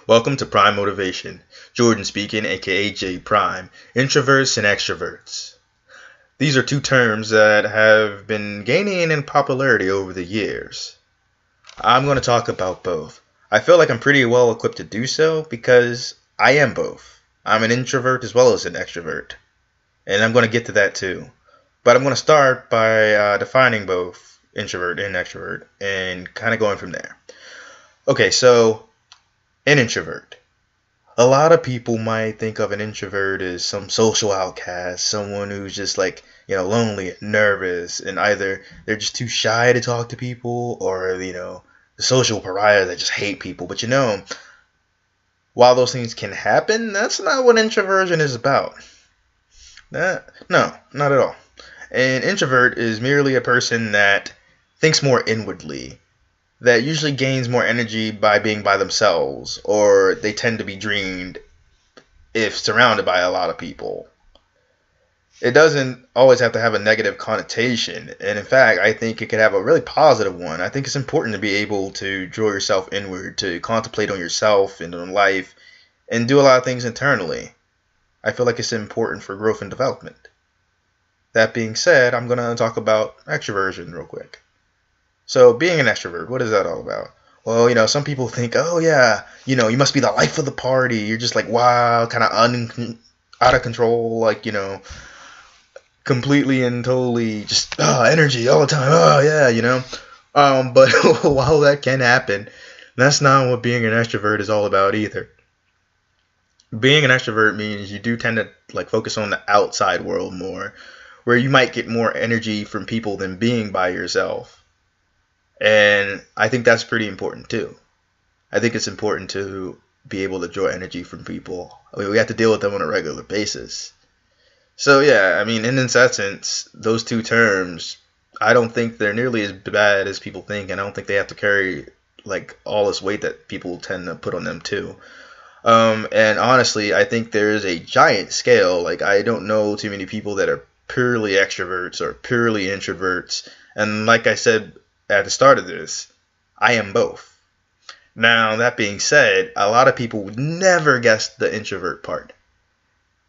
Welcome to Prime Motivation. Jordan speaking, aka J Prime. Introverts and Extroverts. These are two terms that have been gaining in popularity over the years. I'm going to talk about both. I feel like I'm pretty well equipped to do so because I am both. I'm an introvert as well as an extrovert. And I'm going to get to that too. But I'm going to start by defining both introvert and extrovert and kind of going from there. Okay, so an introvert. A lot of people might think of an introvert as some social outcast, someone who's just lonely and nervous, and either they're just too shy to talk to people, or, the social pariah that just hate people. But while those things can happen, that's not what introversion is about. No, not at all. An introvert is merely a person that thinks more inwardly, that usually gains more energy by being by themselves, or they tend to be drained if surrounded by a lot of people. It doesn't always have to have a negative connotation, and in fact, I think it could have a really positive one. I think it's important to be able to draw yourself inward, to contemplate on yourself and on life, and do a lot of things internally. I feel like it's important for growth and development. That being said, I'm going to talk about extroversion real quick. So being an extrovert, what is that all about? Well, some people think, oh yeah, you must be the life of the party. You're just like, wow, kind of out of control, completely and totally just energy all the time. Oh yeah. But while that can happen, that's not what being an extrovert is all about either. Being an extrovert means you do tend to focus on the outside world more, where you might get more energy from people than being by yourself. And I think that's pretty important too. I think it's important to be able to draw energy from people. We have to deal with them on a regular basis. So yeah, in this essence, those two terms, I don't think they're nearly as bad as people think, and I don't think they have to carry all this weight that people tend to put on them too. And honestly, I think there is a giant scale. I don't know too many people that are purely extroverts or purely introverts. And like I said at the start of this, I am both. Now, that being said, a lot of people would never guess the introvert part.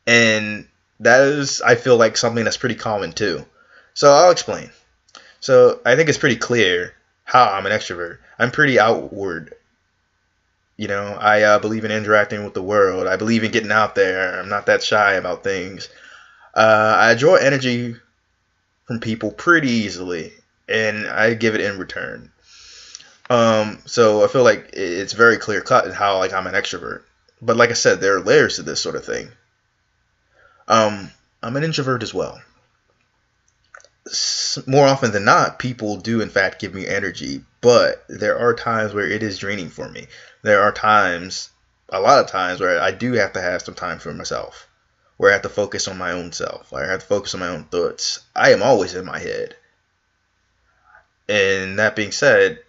And that is, I feel like, something that's pretty common too. So I'll explain. So I think it's pretty clear how I'm an extrovert. I'm pretty outward. I believe in interacting with the world. I believe in getting out there. I'm not that shy about things. I draw energy from people pretty easily, and I give it in return. So I feel like it's very clear cut in how I'm an extrovert. But like I said, there are layers to this sort of thing. I'm an introvert as well. More often than not, people do in fact give me energy, but there are times where it is draining for me. There are times, a lot of times, where I do have to have some time for myself, where I have to focus on my own self. I have to focus on my own thoughts. I am always in my head. And that being said,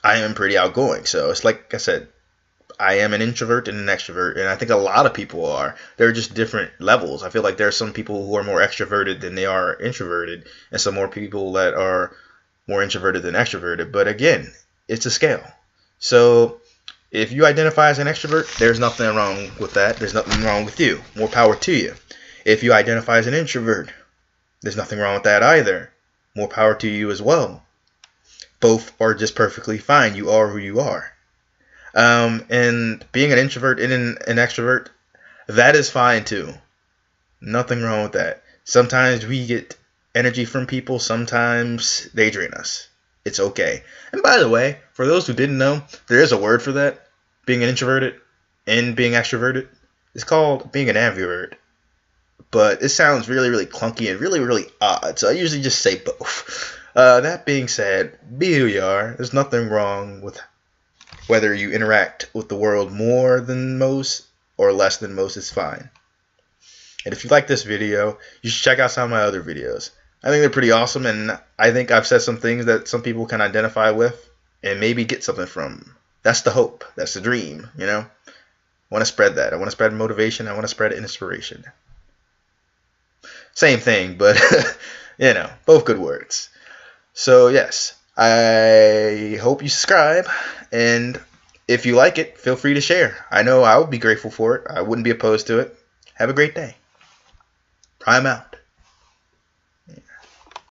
I am pretty outgoing. So it's like I said, I am an introvert and an extrovert, and I think a lot of people are. They're just different levels. I feel like there are some people who are more extroverted than they are introverted, and some more people that are more introverted than extroverted. But again, it's a scale. So if you identify as an extrovert, there's nothing wrong with that. There's nothing wrong with you. More power to you. If you identify as an introvert, there's nothing wrong with that either. More power to you as well. Both are just perfectly fine. You are who you are. And being an introvert and an extrovert, that is fine too. Nothing wrong with that. Sometimes we get energy from people. Sometimes they drain us. It's okay. And by the way, for those who didn't know, there is a word for that. Being an introverted and being extroverted. It's called being an ambivert. But it sounds really, really clunky and really, really odd. So I usually just say both. That being said, be who you are. There's nothing wrong with whether you interact with the world more than most or less than most. Is fine. And if you like this video, you should check out some of my other videos. I think they're pretty awesome, and I think I've said some things that some people can identify with and maybe get something from. That's the hope. That's the dream, I want to spread that. I want to spread motivation. I want to spread inspiration. Same thing, but, both good words. So, yes, I hope you subscribe, and If you like it, feel free to share. I know I would be grateful for it. I wouldn't be opposed to it. Have a great day. Prime out.